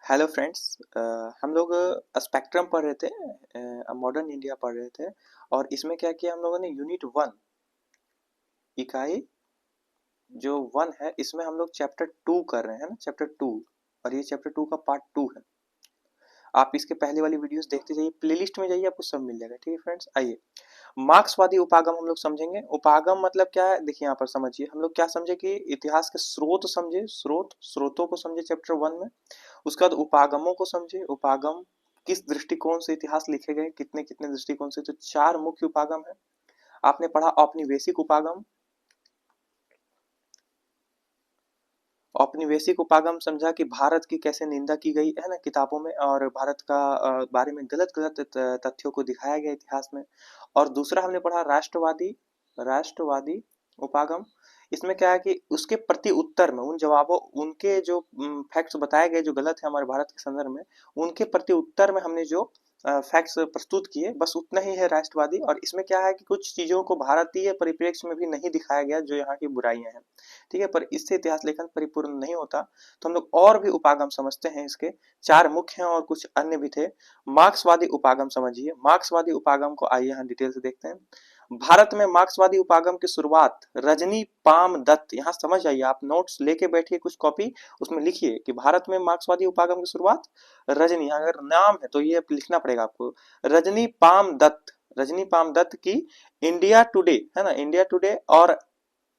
Hello friends. हम लोग spectrum पढ़ रहे थे, मॉडर्न इंडिया पढ़ रहे थे। और इसमें क्या किया हम लोगों ने, यूनिट वन, इकाई जो वन है, इसमें हम लोग चैप्टर टू कर रहे हैं ना, चैप्टर टू। और ये चैप्टर टू का पार्ट टू है। आप इसके पहले वाली वीडियोस देखते जाइए, प्लेलिस्ट में जाइए, आपको सब मिल जाएगा। ठीक है फ्रेंड्स, आइए मार्क्सवादी उपागम हम लोग समझेंगे। उपागम मतलब क्या है, देखिए यहाँ पर समझिए। हम लोग क्या समझे कि इतिहास के स्रोत समझे, स्रोतों को समझे चैप्टर वन में। उसके बाद उपागमों को समझे, उपागम किस दृष्टिकोण से इतिहास लिखे गए, कितने कितने दृष्टिकोण से। तो चार मुख्य उपागम है। आपने पढ़ा औपनिवेशिक उपागम। औपनिवेशिक उपागम समझा कि भारत की कैसे निंदा की गई है ना किताबों में, और भारत का बारे में गलत गलत तथ्यों को दिखाया गया इतिहास में। और दूसरा हमने पढ़ा राष्ट्रवादी, राष्ट्रवादी उपागम। इसमें क्या है कि उसके प्रति उत्तर में, उन जवाबों, उनके जो फैक्ट्स बताए गए जो गलत है हमारे भारत के संदर्भ में, उनके प्रति उत्तर में हमने जो फैक्ट्स प्रस्तुत किए, बस उतना ही है राष्ट्रवादी। और इसमें क्या है कि कुछ चीजों को भारतीय परिप्रेक्ष्य में भी नहीं दिखाया गया जो यहाँ की बुराइयां हैं। ठीक है, पर इससे इतिहास लेखन परिपूर्ण नहीं होता। तो हम लोग और भी उपागम समझते हैं। इसके चार मुख्य हैं और कुछ अन्य भी थे। मार्क्सवादी उपागम समझिए। मार्क्सवादी उपागम को आइए हम डिटेल से देखते हैं। भारत में मार्क्सवादी उपागम की शुरुआत रजनी पाम दत्त, यहाँ समझ आइए, आप नोट्स लेके बैठिए कुछ कॉपी, उसमें लिखिए कि भारत में मार्क्सवादी उपागम की शुरुआत रजनी, अगर नाम है तो ये लिखना पड़ेगा आपको, रजनी पाम दत्त, रजनी पाम दत्त की इंडिया टुडे, है ना, इंडिया टुडे, और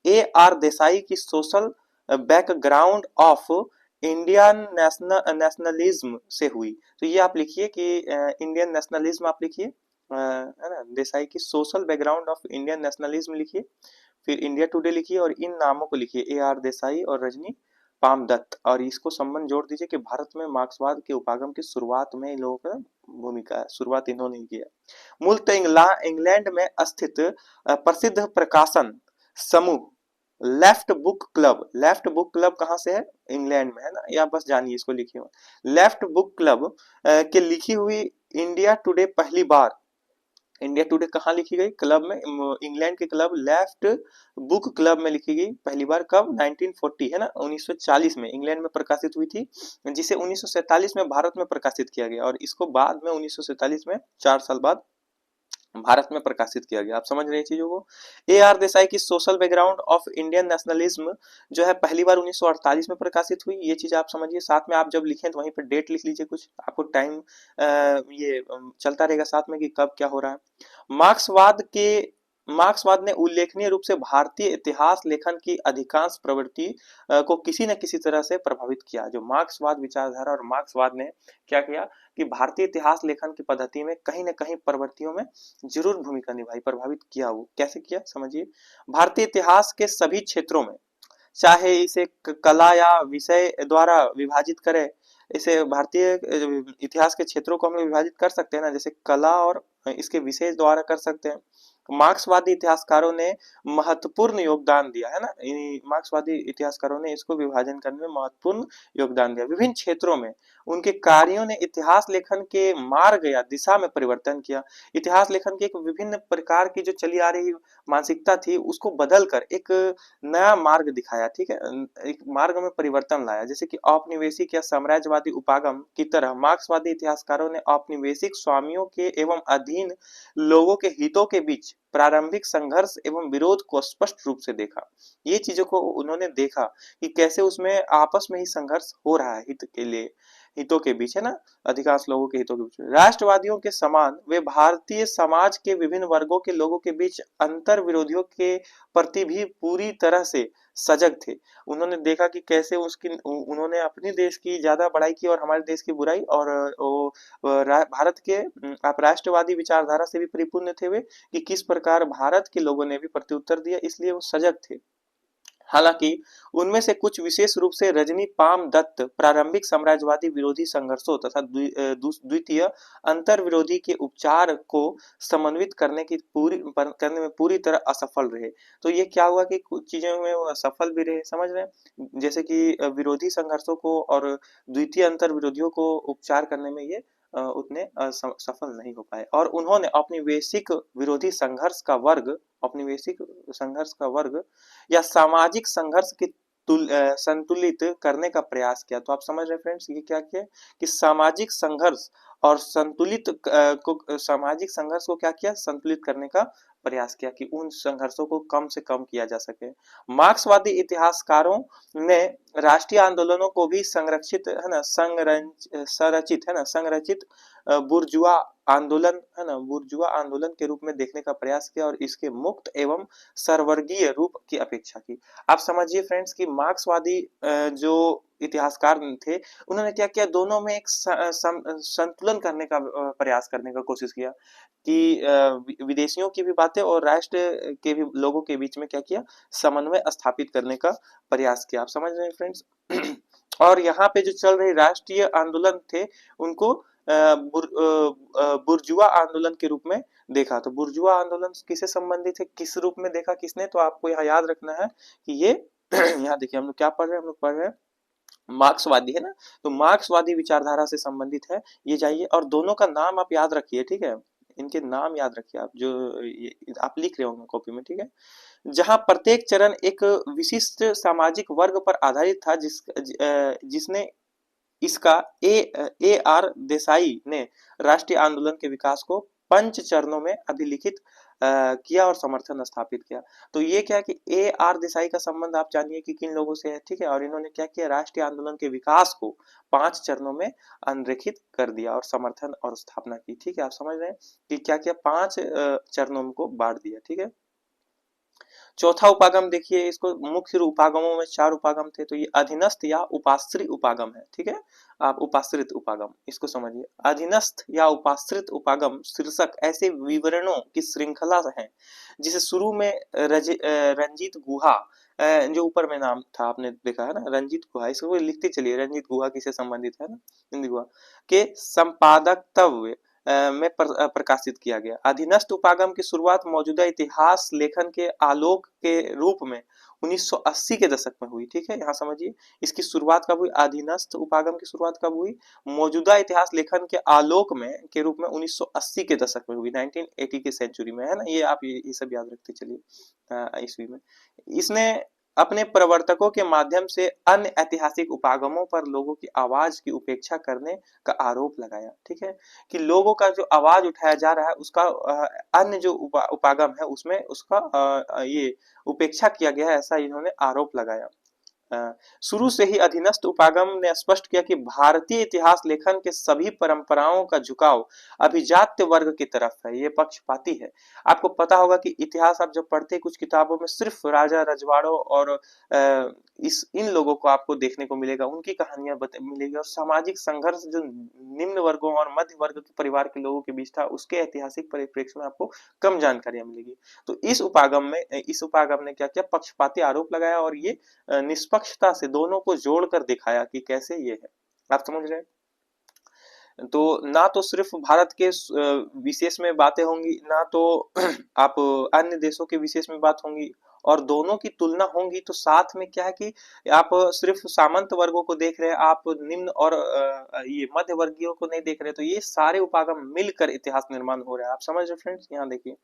ए आर देसाई की social background of Indian nationalism से हुई। तो ये आप लिखिए कि इंडियन नेशनलिज्म आप लिखिए, है ना, देसाई की social background of Indian nationalism लिखिए। फिर इंडिया टुडे लिखिए और इन नामों को लिखिए, ए आर देसाई और रजनी पाम दत्त, और इसको संबंध जोड़ दीजिए कि भारत में मार्क्सवाद के उपागम की शुरुआत में इन लोगों का भूमिका है, शुरुआत इन्होंने ही किया। मूलतः इंग्लैंड में स्थित प्रसिद्ध प्रकाशन समूह left book club, left book club कहाँ से है, इंग्लैंड में है ना, या बस जानिए, इसको लिखिए। लेफ्ट बुक क्लब के लिखी हुई इंडिया टुडे पहली बार, इंडिया टुडे कहाँ लिखी गई, क्लब में, इंग्लैंड के क्लब लेफ्ट बुक क्लब में लिखी गई पहली बार, कब, 1940, है ना, 1940 में इंग्लैंड में प्रकाशित हुई थी, जिसे 1947 में भारत में प्रकाशित किया गया, और इसको बाद में 1947 में 4 साल बाद भारत में प्रकाशित किया गया। आप समझ रहे हैं चीजों को। ए आर देसाई की social background of Indian nationalism जो है पहली बार 1948 में प्रकाशित हुई। ये चीज आप समझिए। साथ में आप जब लिखें तो वहीं पर डेट लिख लीजिए, कुछ आपको टाइम ये चलता रहेगा साथ में कि कब क्या हो रहा है। मार्क्सवाद ने उल्लेखनीय रूप से भारतीय इतिहास लेखन की अधिकांश प्रवृत्ति को किसी न किसी तरह से प्रभावित किया। जो मार्क्सवाद विचारधारा और मार्क्सवाद ने क्या किया कि भारतीय इतिहास लेखन की पद्धति में कहीं न कहीं प्रवृत्तियों में जरूर भूमिका निभाई, प्रभावित किया। वो कैसे किया समझिए। भारतीय इतिहास के सभी क्षेत्रों में, चाहे इसे कला या विषय द्वारा विभाजित करें, इसे भारतीय इतिहास के क्षेत्रों को हम लोग विभाजित कर सकते हैं ना, जैसे कला और इसके विषय द्वारा कर सकते हैं। मार्क्सवादी इतिहासकारों ने महत्वपूर्ण योगदान दिया, है ना, मार्क्सवादी इतिहासकारों ने इसको विभाजन करने में महत्वपूर्ण योगदान दिया। विभिन्न क्षेत्रों में उनके कार्यों ने इतिहास लेखन के मार्ग या दिशा में परिवर्तन किया। इतिहास लेखन की एक विभिन्न प्रकार की जो चली आ रही मानसिकता थी, उसको बदल कर एक नया मार्ग दिखाया। ठीक है, एक मार्ग में परिवर्तन लाया। जैसे कि औपनिवेशिक या साम्राज्यवादी उपागम की तरह मार्क्सवादी इतिहासकारों ने औपनिवेशिक स्वामियों के एवं अधीन लोगों के हितों के बीच प्रारंभिक संघर्ष एवं विरोध को स्पष्ट रूप से देखा। ये चीजों को उन्होंने देखा कि कैसे उसमें आपस में ही संघर्ष हो रहा है, हित के लिए, हितों के बीच, है ना, अधिकांश लोगों के हितों के बीच। राष्ट्रवादियों के समान वे भारतीय समाज के विभिन्न वर्गों के लोगों के बीच अंतर विरोधियों के प्रति भी पूरी तरह से सजग थे। उन्होंने देखा कि कैसे उन्होंने अपने देश की ज्यादा बड़ाई की और हमारे देश की बुराई, और वो भारत के आप राष्ट्रवादी विचारधारा से भी परिपूर्ण थे वे, कि किस प्रकार भारत के लोगों ने भी प्रत्युत्तर दिया, इसलिए वो सजग थे। हालांकि उनमें से कुछ विशेष रूप से रजनी पाम दत्त प्रारंभिक साम्राज्यवादी विरोधी संघर्षों तथा द्वितीय अंतर विरोधी के उपचार को समन्वित करने में पूरी तरह असफल रहे। तो ये क्या हुआ कि कुछ चीजों में वो असफल भी रहे, समझ रहे हैं, जैसे कि विरोधी संघर्षों को और द्वितीय अंतर विरोधियों को उपचार करने में ये उतने सफल नहीं हो पाए। और उन्होंने औपनिवेशिक विरोधी संघर्ष का वर्ग, औपनिवेशिक संघर्ष का वर्ग या सामाजिक संघर्ष की संतुलित करने का प्रयास किया। तो आप समझ रहे हैं फ्रेंड्स, ये क्या किया कि सामाजिक संघर्ष और सामाजिक संघर्ष को क्या किया, संतुलित करने का प्रयास किया कि उन संघर्षों को कम से कम किया जा सके। मार्क्सवादी इतिहासकारों ने राष्ट्रीय आंदोलनों को भी संरक्षित है ना, संरचित है ना, संरचित बुर्जुआ आंदोलन है ना, बुर्जुआ आंदोलन के रूप में देखने का प्रयास किया और इसके मुक्त एवं सर्ववर्गीय रूप की अपेक्षा की। आप समझिए फ्रेंड्स कि मार्क्सवादी जो इतिहासकार थे, उन्होंने क्या किया, दोनों में एक संतुलन करने का प्रयास करने का कोशिश किया कि विदेशियों की भी बातें और राष्ट्र के भी लोगों के बीच में क्या किया, समन्वय स्थापित करने का प्रयास किया। आप समझ रहे हैं फ्रेंड्स। और यहाँ पे जो चल रहे राष्ट्रीय आंदोलन थे, उनको बुर्जुआ आंदोलन के रूप में देखा। तो बुर्जुआ आंदोलन किससे संबंधित है, किस रूप में देखा किसने, तो आपको यहाँ याद रखना है कि ये यहाँ देखिए हम लोग क्या पढ़ रहे हैं, हम लोग पढ़ रहे हैं मार्क्सवादी है ना, तो मार्क्सवादी विचारधारा से संबंधित है ये। जाइए और दोनों का नाम आप याद रखिए, ठीक है, इनके नाम याद रखिए आप, जो आप लिख रहे होंगे कॉपी में, ठीक है। जहां प्रत्येक चरण एक विशिष्ट सामाजिक वर्ग पर आधारित था, जिसने इसका ए आर देसाई ने राष्ट्रीय आंदोलन के विकास को 5 चरणों में अभिलिखित किया और समर्थन स्थापित किया। तो ये क्या है कि ए आर देसाई का संबंध आप जानिए कि किन लोगों से है, ठीक है, और इन्होंने क्या किया, राष्ट्रीय आंदोलन के विकास को 5 चरणों में अनरेखित कर दिया और समर्थन और स्थापना की। ठीक है, आप समझ रहे हैं कि क्या किया, 5 चरणों को बांट दिया। ठीक है, चौथा उपागम देखिए, इसको मुख्य उपागमों में 4 उपागम थे, तो ये अधीनस्थ या उपाश्रित उपागम है। ठीक है, आप उपाश्रित उपागम इसको समझिए। अधीनस्थ या उपाश्रित उपागम शीर्षक ऐसे विवरणों की श्रृंखला है जिसे शुरू में रंजीत गुहा, जो ऊपर में नाम था आपने देखा है ना, रंजीत गुहा, इसको लिखते चलिए, रंजीत गुहा किससे संबंधित है ना, रंजीत गुहा के संपादकत्व में प्रकाशित किया गया। अधीनस्थ उपागम की शुरुआत मौजूदा इतिहास लेखन के आलोक के रूप में 1980 के दशक में हुई। ठीक है, यहाँ समझिए इसकी शुरुआत कब हुई, अधीनस्थ उपागम की शुरुआत कब हुई, मौजूदा इतिहास लेखन के आलोक में के रूप में 1980 के दशक में हुई, 1980 की सेंचुरी में है ना, ये आप ये सब याद रखते चलिए ईस्वी में। इसने अपने प्रवर्तकों के माध्यम से अन्य ऐतिहासिक उपागमों पर लोगों की आवाज की उपेक्षा करने का आरोप लगाया। ठीक है, कि लोगों का जो आवाज उठाया जा रहा है उसका अन्य जो उपागम है उसमें उसका ये उपेक्षा किया गया है, ऐसा इन्होंने आरोप लगाया। शुरू से ही अधीनस्थ उपागम ने स्पष्ट किया कि भारतीय इतिहास लेखन के सभी परंपराओं का झुकाव अभिजात्य वर्ग की तरफ है, ये पक्षपाती है। आपको पता होगा कि इतिहास आप जब पढ़ते कुछ किताबों में सिर्फ राजा रजवाड़ों और इन लोगों को आपको देखने को मिलेगा, उनकी कहानियां मिलेगी, और सामाजिक संघर्ष जो निम्न वर्गों और मध्य वर्ग के परिवार के लोगों के बीच था उसके ऐतिहासिक परिप्रेक्ष्य में आपको कम जानकारियां मिलेगी। तो इस उपागम ने क्या किया, पक्षपाती आरोप लगाया और ये निष्पक्षता से दोनों को जोड़कर दिखाया कि कैसे ये है। आप समझ रहे हैं। तो ना तो सिर्फ भारत के विशेष में बातें होंगी, ना तो आप अन्य देशों के विशेष में बात होंगी, और दोनों की तुलना होंगी, तो साथ में क्या है कि आप सिर्फ सामंत वर्गों को देख रहे हैं, आप निम्न और ये मध्य वर्गीयों को नहीं देख रहे, तो ये सारे उपागम मिलकर इतिहास निर्माण हो रहा है। आप समझ रहे फ्रेंड्स, यहाँ देखिए।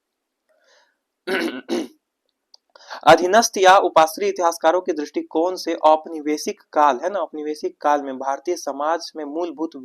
अधीनस्थ या उपाश्रित इतिहासकारों के दृष्टिकोण से औपनिवेशिक काल है ना, औपनिवेशिक काल में भारतीय समाज में मूलभूत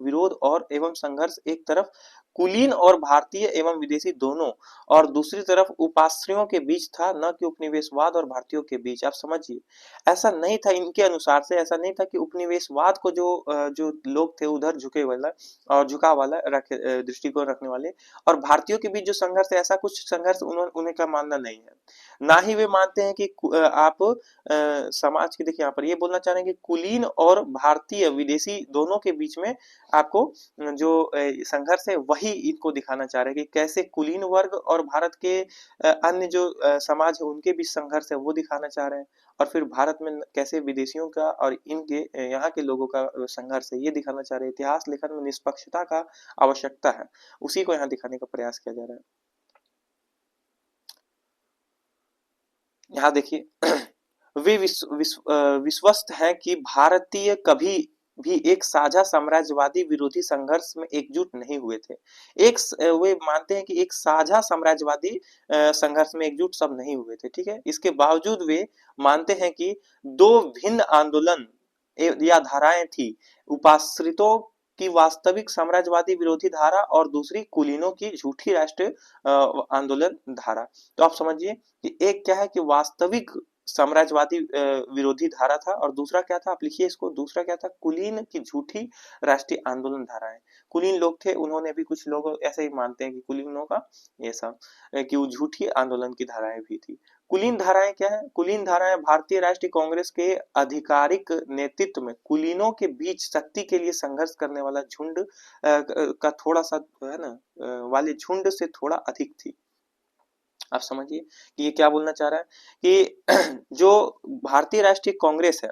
विरोध और एवं संघर्ष एक तरफ कुलीन और भारतीय एवं विदेशी दोनों, और दूसरी तरफ उपाश्रियों के बीच था, न कि उपनिवेशवाद और भारतीयों के बीच। आप समझिए, ऐसा नहीं था, इनके अनुसार से ऐसा नहीं था कि उपनिवेशवाद को जो लोग थे उधर झुके वाला और झुकाव वाला दृष्टिकोण रखने वाले, और भारतीयों के बीच जो संघर्ष है, ऐसा कुछ संघर्ष उन्हें का मानना नहीं है। ना ही वे मानते हैं कि आप समाज के, देखिए यहाँ पर ये बोलना चाह रहे हैं कि कुलीन और भारतीय विदेशी दोनों के बीच में आपको जो संघर्ष है वही इनको दिखाना चाह रहे हैं कि कैसे कुलीन वर्ग और भारत के अन्य जो समाज है उनके बीच संघर्ष है वो दिखाना चाह रहे हैं, और फिर भारत में कैसे विदेशियों का और इनके यहाँ के लोगों का संघर्ष है ये दिखाना चाह रहे हैं। इतिहास लेखन में निष्पक्षता का आवश्यकता है, उसी को यहाँ दिखाने का प्रयास किया जा रहा है। यहाँ देखिए वे विश्वस्त हैं कि भारतीय कभी भी एक साझा साम्राज्यवादी विरोधी संघर्ष में एकजुट नहीं हुए थे। वे मानते हैं कि एक साझा साम्राज्यवादी संघर्ष में एकजुट सब नहीं हुए थे, ठीक है। इसके बावजूद वे मानते हैं कि दो भिन्न आंदोलन या धाराएं थी, उपाश्रितों की वास्तविक साम्राज्यवादी विरोधी धारा और दूसरी कुलीनों की झूठी राष्ट्र आंदोलन धारा। तो आप समझिए कि एक क्या है कि वास्तविक साम्राज्यवादी विरोधी धारा था, और दूसरा क्या था, आप लिखिए इसको, दूसरा क्या था, कुलीन की झूठी राष्ट्रीय आंदोलन धाराएं। कुलीन लोग थे, उन्होंने भी, कुछ लोग ऐसे ही मानते हैं कि कुलीनों का ये सब कि वो झूठी आंदोलन की धाराएं भी थी। कुलीन धाराएं क्या है? कुलीन धाराएं भारतीय राष्ट्रीय कांग्रेस के आधिकारिक नेतृत्व में कुलीनों के बीच शक्ति के लिए संघर्ष करने वाला झुंड का थोड़ा सा है ना वाले झुंड से थोड़ा अधिक थी। आप समझिए कि ये क्या बोलना चाह रहा है कि जो भारतीय राष्ट्रीय कांग्रेस है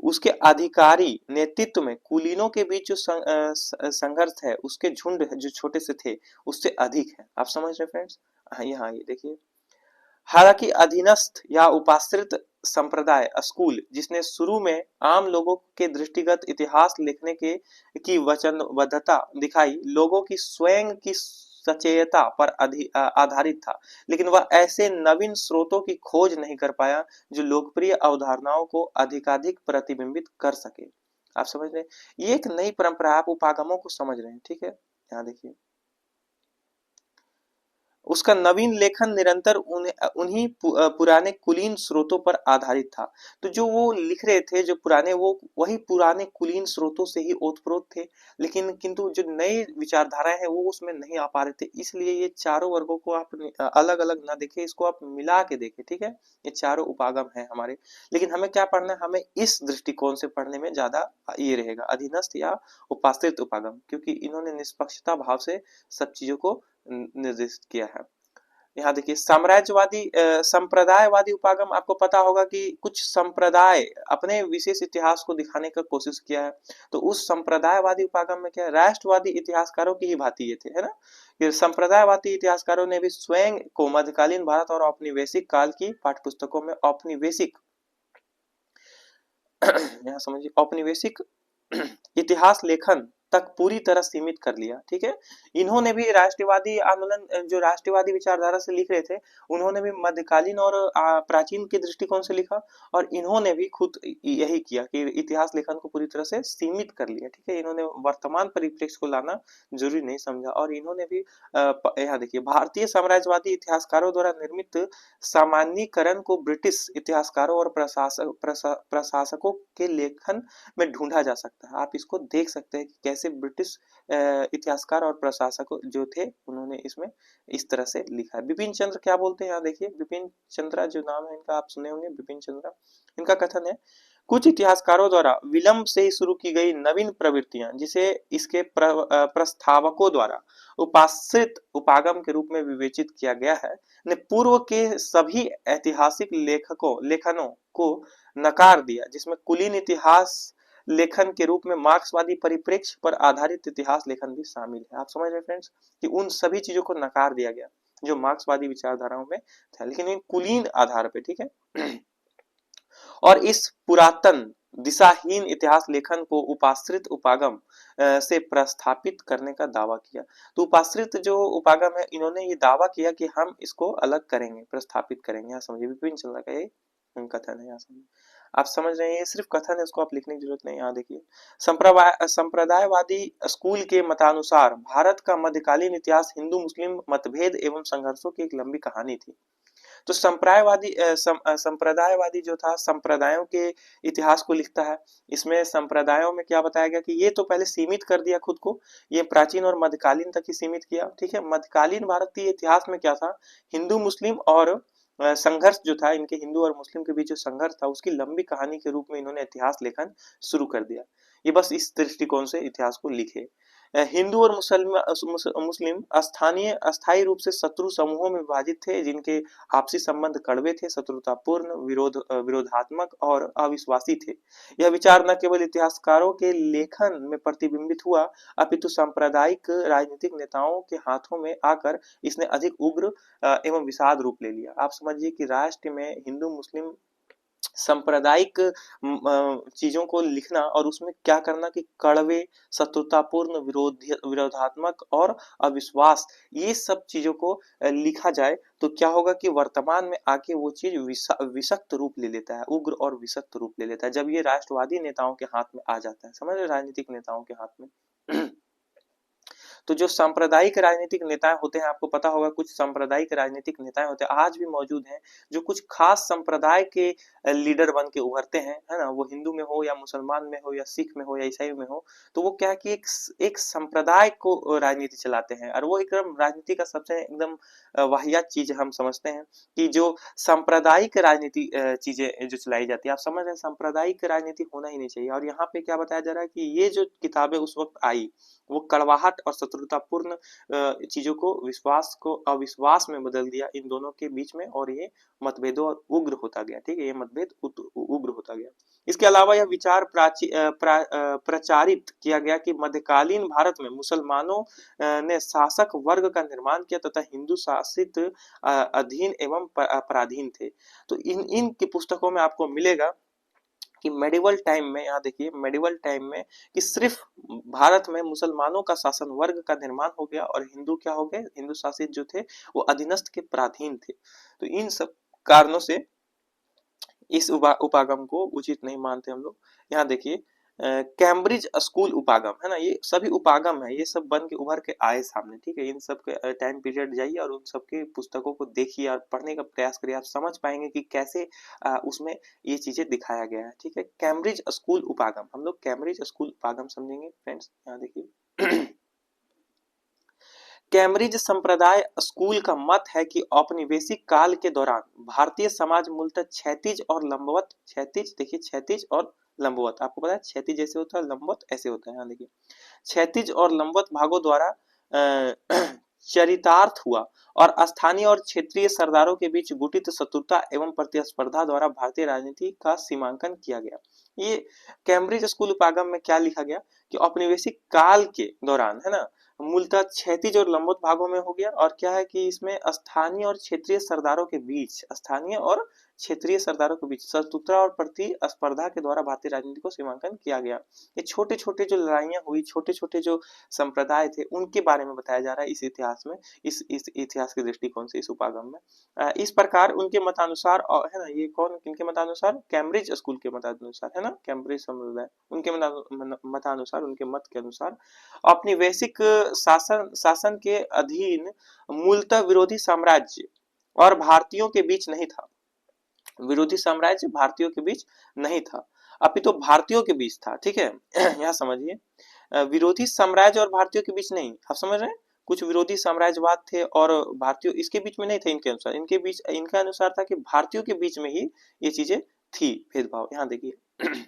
उसके अधिकारी नेतृत्व में कुलीनों के बीच जो संघर्ष है उसके झुंड जो छोटे से थे उससे अधिक है। आप समझ रहे फ्रेंड्स? हाँ ये देखिए, हालांकि अधीनस्थ या उपाश्रित संप्रदाय स्कूल जिसने शुरू में आम लोगों के दृष्टिगत इतिहास लिखने के की वचनबद्धता दिखाई, लोगों की स्वयं की सचेतता पर आधारित था, लेकिन वह ऐसे नवीन स्रोतों की खोज नहीं कर पाया जो लोकप्रिय अवधारणाओं को अधिकाधिक प्रतिबिंबित कर सके। आप समझ रहे हैं? ये एक नई परंपरा, आप उपागमों को समझ रहे हैं, ठीक है। यहाँ देखिए, उसका नवीन लेखन निरंतर उन्हीं पुराने कुलीन स्रोतों पर आधारित था। तो जो वो लिख रहे थे, जो पुराने, वो वही पुराने कुलीन स्रोतों से ही ओतप्रोत थे, लेकिन किंतु जो नई विचारधाराएं हैं वो उसमें नहीं आ पा रहे थे। इसलिए ये चारों वर्गों को आप अलग अलग ना देखें, इसको आप मिला के देखें, ठीक है। ये चारों उपागम है हमारे, लेकिन हमें क्या पढ़ना है, हमें इस दृष्टिकोण से पढ़ने में ज्यादा ये रहेगा, अधीनस्थ या उपाश्रित उपागम, क्योंकि इन्होंने निष्पक्षता भाव से सब चीजों को निर्देशित किया है। यहाँ देखिए, साम्राज्यवादी संप्रदायवादी उपागम, आपको पता होगा कि कुछ संप्रदाय अपने विशेष इतिहास को दिखाने का कोशिश किया है। तो उस संप्रदायवादी उपागम में क्या है, राष्ट्रवादी इतिहासकारों की ही भांति ये थे, है ना। फिर संप्रदायवादी इतिहासकारों ने भी स्वयं को मध्यकालीन भारत और औपनिवेशिक काल की पाठ्यपुस्तकों में औपनिवेशिक यहाँ समझिए, औपनिवेशिक इतिहास लेखन तक पूरी तरह सीमित कर लिया, ठीक है। इन्होंने भी राष्ट्रवादी आंदोलन, जो राष्ट्रवादी विचारधारा से लिख रहे थे, उन्होंने भी मध्यकालीन और प्राचीन के दृष्टिकोण से लिखा, और इन्होंने भी खुद यही किया कि इतिहास लेखन को पूरी तरह से सीमित कर लिया, ठीक है। इन्होंने वर्तमान परिप्रेक्ष्य को लाना जरूरी नहीं समझा, और इन्होंने भी यहाँ देखिए, भारतीय साम्राज्यवादी इतिहासकारों द्वारा निर्मित सामान्यीकरण को ब्रिटिश इतिहासकारों और प्रशासकों के लेखन में ढूंढा जा सकता है। आप इसको देख सकते हैं कि कैसे ब्रिटिश इतिहासकार और प्रशासक जो थे उन्होंने इसमें इस तरह से लिखा है। बिपिन चंद्र क्या बोलते हैं, यहाँ देखिए, बिपिन चंद्रा जो नाम है इनका, आप सुने होंगे, बिपिन चंद्रा। इनका कथन है, कुछ इतिहासकारों द्वारा विलंब से ही शुरू की गई नवीन प्रवृत्तियां, जिसे इसके प्रस्तावकों द्वारा उपाश्रित उपागम के रूप में विवेचित किया गया है, ने पूर्व के सभी ऐतिहासिक लेखनों को नकार दिया, जिसमें कुलीन इतिहास लेखन के रूप में मार्क्सवादी परिप्रेक्ष्य पर आधारित इतिहास लेखन भी शामिल है। आप समझ रहे हैं फ्रेंड्स कि उन सभी चीजों को नकार दिया गया जो मार्क्सवादी विचारधाराओं में था, लेकिन इन कुलीन आधार पे, ठीक है। और इस पुरातन दिशाहीन इतिहास लेखन को उपाश्रित उपागम से प्रस्थापित करने का दावा किया। तो उपाश्रित जो उपागम है, इन्होंने ये दावा किया कि हम इसको अलग करेंगे, प्रस्थापित करेंगे। यहाँ समझिए, विपिन चंद्र का ये कथन है। यहाँ समझिए, आप समझ रहे हैं, ये सिर्फ कथन है, इसको आप लिखने की जरूरत नहीं। यहाँ देखिए, संप्रदायवादी स्कूल के मतानुसार भारत का मध्यकालीन इतिहास हिंदू मुस्लिम मतभेद एवं संघर्षों की एक लंबी कहानी थी। तो संप्रदायवादी जो था, संप्रदायों के इतिहास को लिखता है। इसमें संप्रदायों में क्या बताया गया कि ये तो पहले सीमित कर दिया खुद को, ये प्राचीन और मध्यकालीन तक ही सीमित किया, ठीक है। मध्यकालीन भारतीय इतिहास में क्या था, हिंदू मुस्लिम और संघर्ष जो था, इनके हिंदू और मुस्लिम के बीच जो संघर्ष था उसकी लंबी कहानी के रूप में इन्होंने इतिहास लेखन शुरू कर दिया। ये बस इस दृष्टिकोण से इतिहास को लिखे। हिंदू और मुस्लिम स्थानीय अस्थायी रूप से शत्रु समूहों में विभाजित थे, जिनके आपसी संबंध कड़वे थे, शत्रुतापूर्ण, विरोधात्मक और अविश्वासी थे। यह विचार न केवल इतिहासकारों के लेखन में प्रतिबिंबित हुआ, अपितु सांप्रदायिक राजनीतिक नेताओं के हाथों में आकर इसने अधिक उग्र एवं विषाद रूप ले लिया। आप समझिए कि राष्ट्र में हिंदू मुस्लिम सांप्रदायिक चीजों को लिखना और उसमें क्या करना कि कड़वे, शत्रुतापूर्ण, विरोधात्मक और अविश्वास, ये सब चीजों को लिखा जाए तो क्या होगा कि वर्तमान में आके वो चीज विषक्त रूप ले लेता है, उग्र और विषक्त रूप ले लेता है जब ये राष्ट्रवादी नेताओं के हाथ में आ जाता है, समझ रहे, राजनीतिक नेताओं के हाथ में। तो जो सांप्रदायिक राजनीतिक नेता होते हैं, आपको पता होगा कुछ सांप्रदायिक राजनीतिक नेता होते हैं, आज भी मौजूद हैं, जो कुछ खास संप्रदाय के लीडर बन के उभरते हैं, है ना, वो हिंदू में हो या मुसलमान में हो या सिख में हो या ईसाई में हो, तो वो क्या है कि एक संप्रदाय को राजनीति चलाते हैं, और वो एकदम राजनीति का सबसे एकदम वाहियात चीज हम समझते हैं कि जो सांप्रदायिक राजनीति चीजें जो चलाई जाती है, आप समझ रहे हैं, सांप्रदायिक राजनीति होना ही नहीं चाहिए। और यहाँ पे क्या बताया जा रहा है कि ये जो किताबें उस वक्त आई वो कड़वाहट और शत्रुतापूर्ण चीजों को विश्वास को अविश्वास में बदल दिया इन दोनों के बीच में, और ये मतभेदों और उग्र होता गया, ठीक है, ये मतभेद उग्र होता गया। इसके अलावा यह विचार प्रचारित किया गया कि मध्यकालीन भारत में मुसलमानों ने शासक वर्ग का निर्माण किया तथा हिंदू शासित अधीन एवं पराधीन थे। तो इन की पुस्तकों में आपको मिलेगा कि मेडिवल टाइम में, यहाँ देखिए मेडिवल टाइम में, कि सिर्फ भारत में मुसलमानों का शासन वर्ग का निर्माण हो गया और हिंदू क्या हो गए, हिंदू शासित जो थे वो अधीनस्थ के पराधीन थे। तो इन सब कारणों से इस उपागम को उचित नहीं मानते हम लोग। यहाँ देखिए कैम्ब्रिज स्कूल उपागम, है ना, ये सभी उपागम है, ये सब बन के उभर के आए सामने, ठीक है। इन सब के टाइम पीरियड जाइए और उन सब के पुस्तकों को देखिए और पढ़ने का प्रयास करिए, आप समझ पाएंगे कि कैसे उसमें ये चीजें दिखाया गया है, ठीक है। कैम्ब्रिज स्कूल उपागम, हम लोग कैम्ब्रिज स्कूल उपागम समझेंगे फ्रेंड्स। यहाँ देखिए कैम्ब्रिज संप्रदाय स्कूल का मत है कि औपनिवेशिक काल के दौरान भारतीय समाज मूलतः क्षैतिज और लंबवत, क्षैतिज देखिए, क्षैतिज और लंबवत, आपको पता है क्षैतिज जैसे होता है, लंबवत ऐसे होता है, यहाँ देखिए क्षैतिज और लंबवत भागों द्वारा चरितार्थ हुआ और स्थानीय और क्षेत्रीय सरदारों के बीच गुटित शत्रुता एवं प्रतिस्पर्धा द्वारा भारतीय राजनीति का सीमांकन किया गया। ये कैम्ब्रिज स्कूल उपागम में क्या लिखा गया कि औपनिवेशिक काल के दौरान, है ना, मूलतः क्षैतिज और लंबवत भागों में हो गया, और क्या है कि इसमें स्थानीय और क्षेत्रीय सरदारों के बीच, स्थानीय और क्षेत्रीय सरदारों के बीच शत्रुता और प्रतिस्पर्धा के द्वारा भारतीय राजनीति को सीमांकन किया गया। ये छोटे छोटे जो लड़ाइयां हुई, छोटे छोटे जो संप्रदाय थे, उनके बारे में बताया जा रहा है इस इतिहास में, इस इतिहास के दृष्टिकोण से इस उपागम में। इस प्रकार उनके मतानुसार, है ना, ये कौन किनके मतानुसार, कैम्ब्रिज स्कूल के मतानुसार, है ना, कैम्ब्रिज समुदाय, उनके मतानुसार, उनके मत के अनुसार औपनिवेशिक शासन के अधीन मूलतः विरोधी साम्राज्य और भारतीयों के बीच नहीं था, विरोधी साम्राज्य भारतीयों के बीच नहीं था, अपितु तो भारतीयों के बीच था, ठीक है। यहाँ समझिए विरोधी साम्राज्य और भारतीयों के बीच नहीं, आप समझ रहे हैं, कुछ विरोधी साम्राज्यवाद थे और भारतीयों इसके बीच में नहीं थे, इनके अनुसार, इनके बीच, इनका अनुसार था कि भारतीयों के बीच में ही ये चीजें थी, भेदभाव। यहाँ देखिए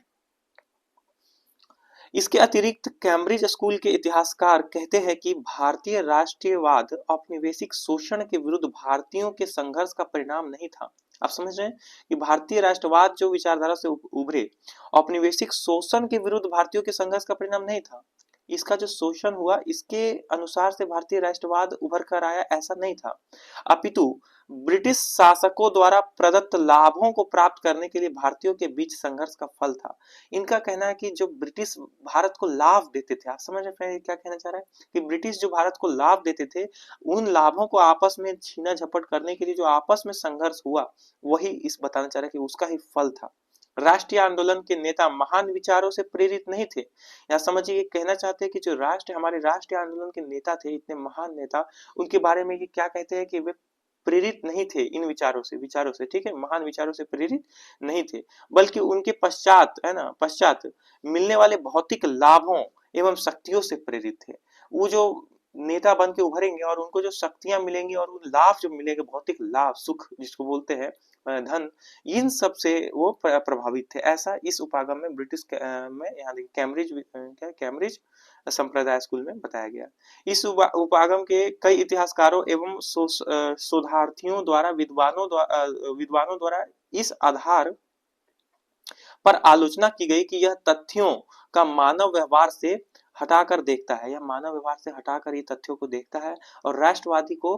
इसके अतिरिक्त कैम्ब्रिज स्कूल के इतिहासकार कहते हैं कि भारतीय राष्ट्रीयवाद औपनिवेशिक शोषण के विरुद्ध भारतीयों के संघर्ष का परिणाम नहीं था। आप समझ रहे हैं कि भारतीय राष्ट्रवाद जो विचारधारा से उभरे औपनिवेशिक शोषण के विरुद्ध भारतीयों के संघर्ष का परिणाम नहीं था, इसका जो शोषण हुआ इसके अनुसार से भारतीय राष्ट्रवाद उभर कर आया, ऐसा नहीं था, अपितु ब्रिटिश शासकों द्वारा प्रदत्त लाभों को प्राप्त करने के लिए भारतीयों के बीच संघर्ष का फल था। इनका कहना है कि जो ब्रिटिश भारत को लाभ देते थे, आप समझ रहे हैं क्या कहना चाह रहा है, कि ब्रिटिश जो भारत को लाभ देते थे, उन लाभों को आपस में छीना झपट करने के लिए जो आपस में संघर्ष हुआ, वही इस बताना चाह रहा है कि उसका ही फल था। राष्ट्रीय आंदोलन के नेता महान विचारों से प्रेरित नहीं थे। यहाँ समझिए, कहना चाहते हैं कि जो हमारे राष्ट्रीय आंदोलन के नेता थे, इतने महान नेता, उनके बारे में ये क्या कहते हैं कि वे प्रेरित नहीं थे इन विचारों से, ठीक है, महान विचारों से प्रेरित नहीं थे, बल्कि उनके पश्चात, है ना, पश्चात मिलने वाले भौतिक लाभों एवं शक्तियों से प्रेरित थे। वो जो नेता बन के उभरेंगे और उनको जो शक्तियां मिलेंगी और उन लाभ जो मिलेंगे, भौतिक लाभ, सुख जिसको बोलते हैं, धन, इन सब से वो प्रभावित थे। ऐसा इस उपागम में ब्रिटिश में, यहाँ देखिए कैम्ब्रिज संप्रदाय स्कूल में बताया गया। इस उपागम के कई इतिहासकारों एवं शोधार्थियों द्वारा, विद्वानों द्वारा इस आधार पर आलोचना की गई कि यह तथ्यों का मानव व्यवहार से हटाकर देखता है, यह मानव व्यवहार से हटाकर ये तथ्यों को देखता है और राष्ट्रवादी को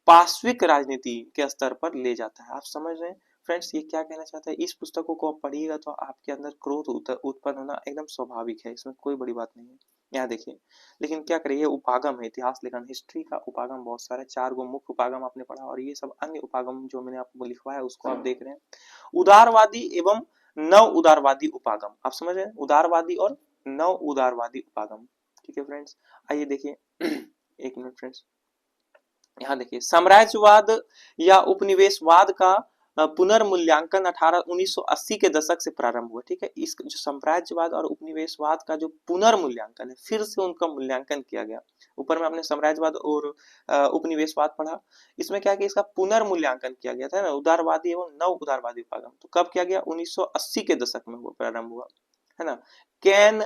पाश्विक राजनीति के स्तर पर ले जाता है। आप समझ रहे हैं, फ्रेंड्स ये क्या कहना चाहता है, इस पुस्तकों को आप पढ़िएगा तो आपके अंदर क्रोध उत्पन्न होना एकदम स्वाभाविक है, इसमें कोई बड़ी बात नहीं है। यहाँ देखिए, लेकिन क्या करिए, उपागम है, इतिहास लेखन हिस्ट्री का उपागम बहुत सारे, 4 गो मुख्य उपागम आपने पढ़ा, और ये सब अन्य उपागम जो मैंने आपको लिखवाया है उसको आप देख रहे हैं। उदारवादी एवं नव उदारवादी उपागम, आप समझ रहे हैं, उदारवादी और नव उदारवादी उपागम। ठीक है फ्रेंड्स, आइए देखिए एक मिनट फ्रेंड्स, यहाँ देखिए, साम्राज्यवाद या उपनिवेशवाद का पुनर्मूल्यांकन 1980 के दशक से प्रारंभ हुआ। ठीक है, इस जो साम्राज्यवाद और उपनिवेशवाद का जो पुनर्मूल्यांकन है, फिर से उनका मूल्यांकन किया गया। ऊपर में आपने साम्राज्यवाद और उपनिवेशवाद पढ़ा, इसमें क्या कि इसका पुनर्मूल्यांकन किया गया था ना, उदारवादी एवं नव उदारवादी उपागम। तो कब किया गया, 1980 के दशक में वो प्रारंभ हुआ, है ना। कैन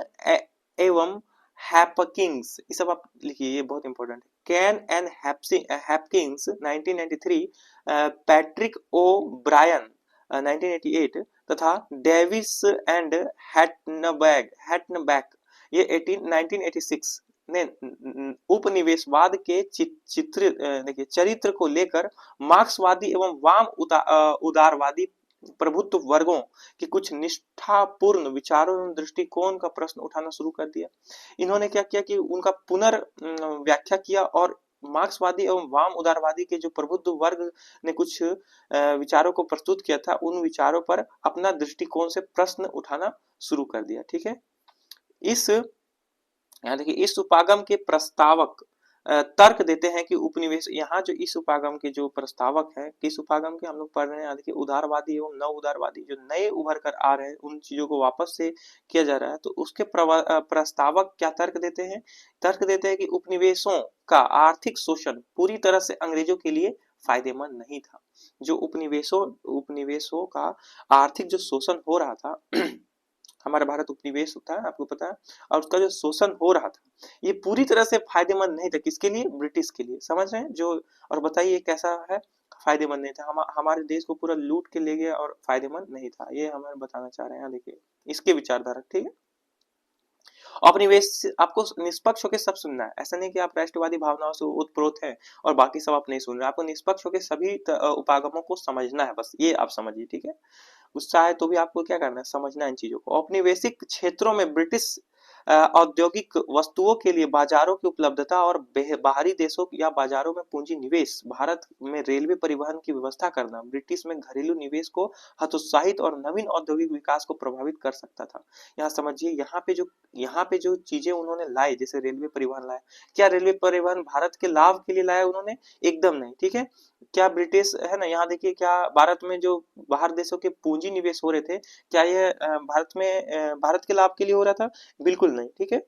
एवं हैपकिंस, ये सब आप लिखिए, ये बहुत इंपॉर्टेंट है। Kane and Hopkins 1993, Patrick O'Brien 1988 तथा डेविस एंड हैटनबैक ये 1986 ने उपनिवेशवाद के चित्र देखिए चरित्र को लेकर मार्क्सवादी एवं वाम उदारवादी प्रभुत्व वर्गों के कुछ निष्ठापूर्ण विचारों एवं दृष्टिकोण का प्रश्न उठाना शुरू कर दिया। इन्होंने क्या किया कि उनका व्याख्या किया, और मार्क्सवादी एवं वाम उदारवादी के जो प्रबुद्ध वर्ग ने कुछ विचारों को प्रस्तुत किया था, उन विचारों पर अपना दृष्टिकोण से प्रश्न उठाना शुरू कर दिया। ठीक है, इस यहाँ देखिए, इस उपागम के प्रस्तावक तर्क देते हैं कि उपनिवेश, यहाँ जो इस उपागम के जो प्रस्तावक है, किस उपागम के हम लोग पढ़ रहे हैं, देखिए उदारवादी एवं नव उदारवादी जो नए उभर कर आ रहे हैं, उन चीजों को वापस से किया जा रहा है। तो उसके प्रस्तावक क्या तर्क देते हैं, तर्क देते हैं कि उपनिवेशों का आर्थिक शोषण पूरी तरह से अंग्रेजों के लिए फायदेमंद नहीं था। जो उपनिवेशों का आर्थिक जो शोषण हो रहा था हमारा भारत उपनिवेश होता है, आपको पता है, और उसका जो शोषण हो रहा था, ये पूरी तरह से फायदेमंद नहीं था। किसके लिए, ब्रिटिश के लिए, समझ रहे हैं जो। और बताइए कैसा है, फायदेमंद नहीं था, हमारे देश को पूरा लूट के ले गया और फायदेमंद नहीं था, ये हमें बताना चाह रहे हैं। देखिए इसके विचारधारा, ठीक है। उपनिवेश आपको निष्पक्ष होकर सब सुनना है, ऐसा नहीं कि आप राष्ट्रवादी भावनाओं से उत्प्रोत हैं और बाकी सब आप नहीं सुन रहे, आपको निष्पक्ष होकर सभी उपागमों को समझना है, बस ये आप समझिए। ठीक है, गुस्सा है तो भी आपको क्या करना है, समझना इन चीजों को। औपनिवेशिक क्षेत्रों में ब्रिटिश औद्योगिक वस्तुओं के लिए बाजारों की उपलब्धता और बाहरी देशों या बाजारों में पूंजी निवेश, भारत में रेलवे परिवहन की व्यवस्था करना ब्रिटिश में घरेलू निवेश को हतोत्साहित और नवीन औद्योगिक विकास को प्रभावित कर सकता था। यहाँ समझिए, यहाँ पे जो चीजें उन्होंने लाई, जैसे रेलवे परिवहन लाया, क्या रेलवे परिवहन भारत के लाभ के लिए लाया उन्होंने, एकदम नहीं। ठीक है, क्या ब्रिटिश है ना, यहाँ देखिए, क्या भारत में जो बाहर देशों के पूंजी निवेश हो रहे थे, क्या ये भारत के लाभ के लिए हो रहा था, बिल्कुल नहीं। ठीक है,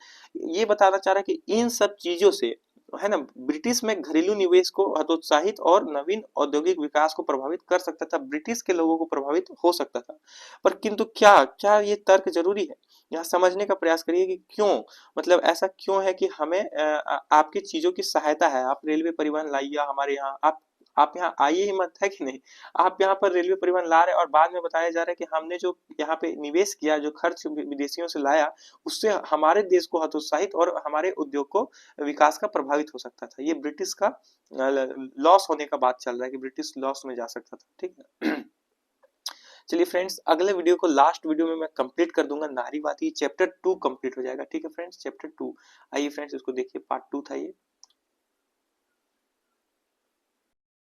ये बताना चाह रहा है कि इन सब चीजों से, है ना, ब्रिटिश में घरेलू निवेश को हतोत्साहित और नवीन औद्योगिक विकास को प्रभावित कर सकता था, ब्रिटिश के लोगों को प्रभावित हो सकता था। पर किंतु क्या क्या ये तर्क जरूरी है, यहाँ समझने का प्रयास करिए कि क्यों, मतलब ऐसा क्यों है कि हमें आपकी चीजों की सहायता है, आप रेलवे परिवहन लाइए हमारे यहाँ, आप यहाँ आइए ही मत, है कि नहीं। आप यहाँ पर रेलवे परिवहन ला रहे हैं और बाद में बताया जा रहा है कि हमने जो यहाँ पे निवेश किया, जो खर्च विदेशियों से लाया, उससे हमारे देश को हतोत्साहित और हमारे उद्योग को विकास का प्रभावित हो सकता था। ये ब्रिटिश का लॉस होने का बात चल रहा है कि ब्रिटिश लॉस में जा सकता था। ठीक है चलिए फ्रेंड्स, अगले वीडियो को लास्ट वीडियो में मैं कंप्लीट कर दूंगा, नारीवादी चैप्टर 2 कंप्लीट हो जाएगा। ठीक है फ्रेंड्स, चैप्टर 2, आइए फ्रेंड्स इसको देखिए, पार्ट 2 था ये।